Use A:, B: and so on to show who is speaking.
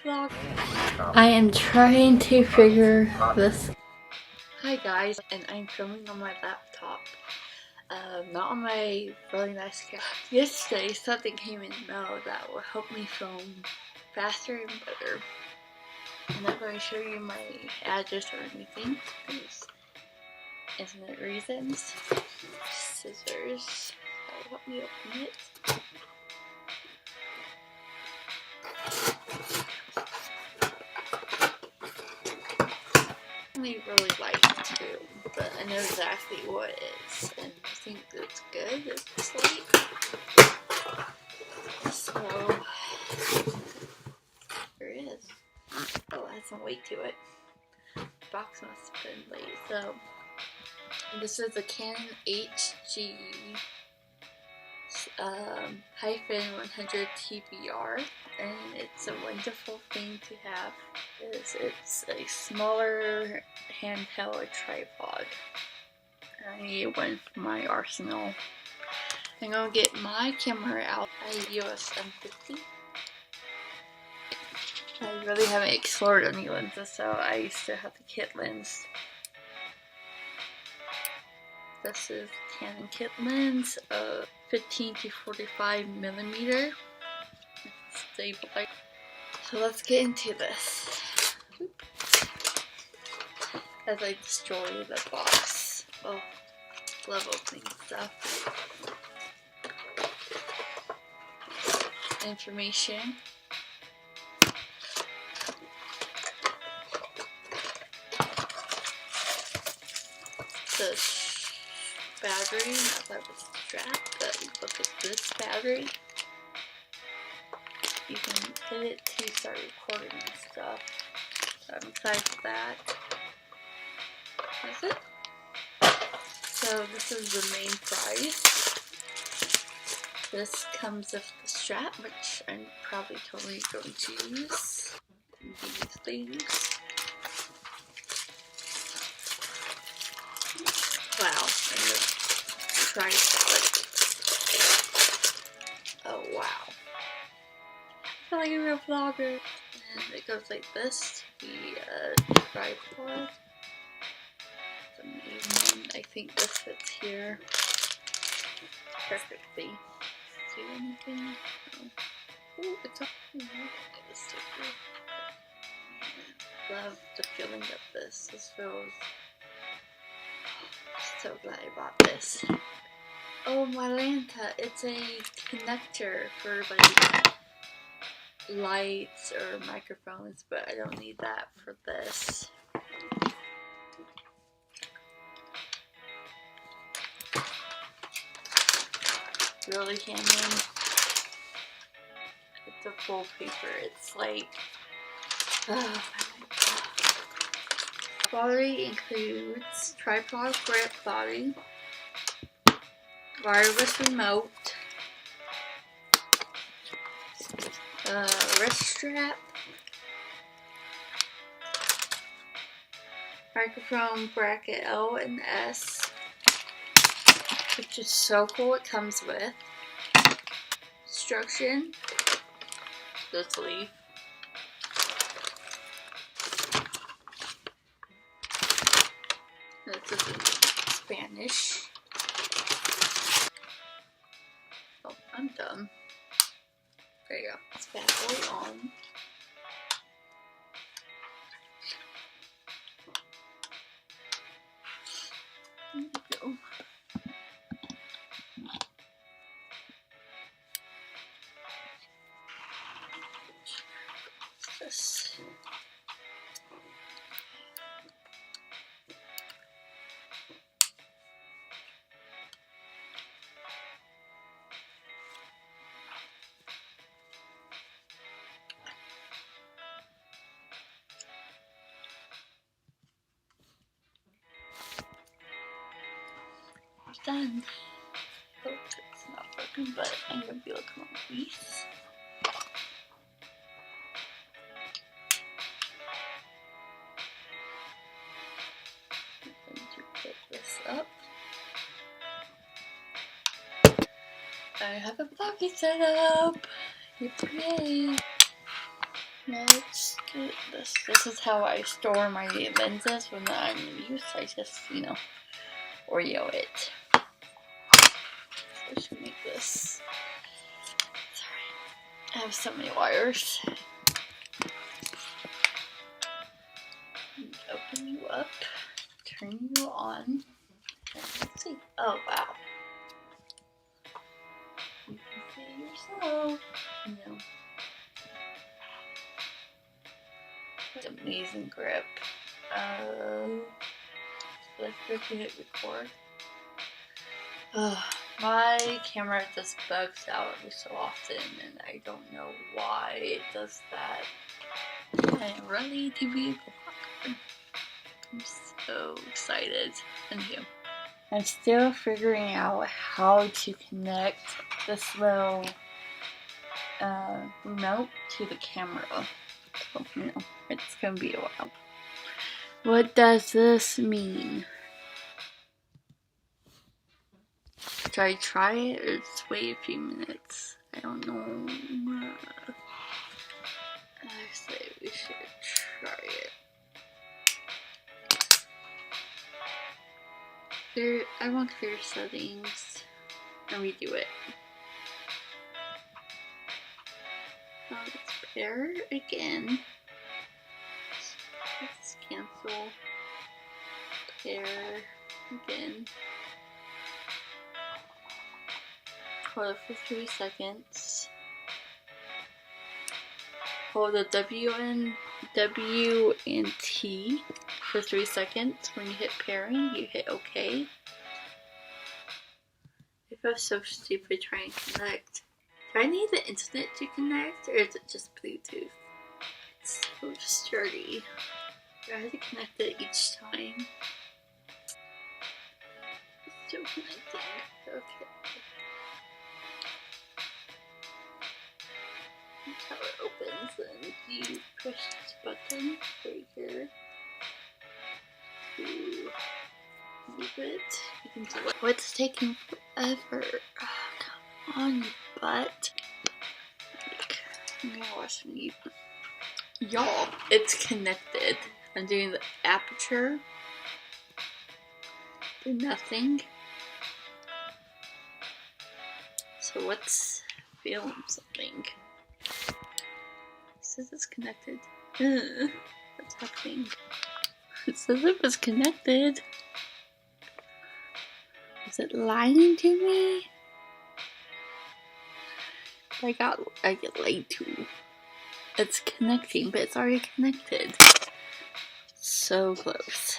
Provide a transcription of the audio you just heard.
A: vlog. I am trying to figure this. Hi guys, and I'm filming on my laptop. Not on my really nice camera. Yesterday something came in the mail that will help me film faster and better. I'm not going to show you my address or anything because infinite reasons. Scissors. That'll help me open it. I really like to, but I know exactly what it is, and I think it's good. It's this light. So there it is. Oh, it has some weight to it. The box must have been late. So this is a Canon HG -100 TBR, and it's a wonderful thing to have. It's a smaller handheld tripod. I need one for my arsenal. I'm gonna get my camera out. I use M50. I really haven't explored any lenses, so I used to have the kit lens. This is Canon kit lens of 15 to 45 millimeter. Stabilizer. So let's get into this. As I destroy the box. Oh, love opening stuff. Information. The battery, not that was strapped, but look at this battery. You can hit it to start recording and stuff. Besides that, that's it. So this is the main prize. This comes with the strap, which I'm probably totally going to use. These things. Wow, and the tripod. Oh wow. I feel like a real vlogger. And it goes like this to be a tripod. It's a main one. I think this fits here perfectly. Do anything? No. Oh, it's on. Love the feeling of this. This feels. So glad I bought this. Oh, my Lanta. It's a connector for like lights or microphones, but I don't need that for this. Really, Canon? It's a full paper. It's like, oh my god. Battery includes tripod grip body, wireless remote, wrist strap, microphone bracket L and S, which is so cool. It comes with instruction, this leaf, this is in Spanish. Oh, I'm done. There you go. It's bad boy on. There you go. This. Done. I hope it's not broken, but I'm gonna be looking on the piece. I'm going to put this up. I have a vlogging set up. Yay! Let's get this. This is how I store my lenses when I'm in use. I just, Oreo it. So I should make this. Sorry. I have so many wires. Open you up. Turn you on. Let's see. Oh, wow. You can see yourself. Amazing grip. Let's hit record. My camera just bugs out every so often, and I don't know why it does that. I am ready to be a vlogger. I'm so excited. Thank you. I'm still figuring out how to connect this little remote to the camera. So, it's gonna be a while. What does this mean? Should I try it or just wait a few minutes? I don't know. I say we should try it. I want clear settings and redo it. Let's pair again. Let's cancel. Pair again. Hold it for 3 seconds. Hold the W and T for 3 seconds. When you hit pairing, you hit OK. If I was so stupid trying to connect. Do I need the internet to connect, or is it just Bluetooth? It's so sturdy. I have to connect it each time. It's still connecting. Okay. That's how it opens, and you push this button right here to move it. You can do it. What's taking forever? Oh, come on, you butt. I'm gonna watch some YouTube. Y'all, it's connected. I'm doing the aperture. Do nothing. So let's film something. It says it's connected. What's happening? It says it was connected. Is it lying to me? I get lied to. It's connecting, but it's already connected. So close.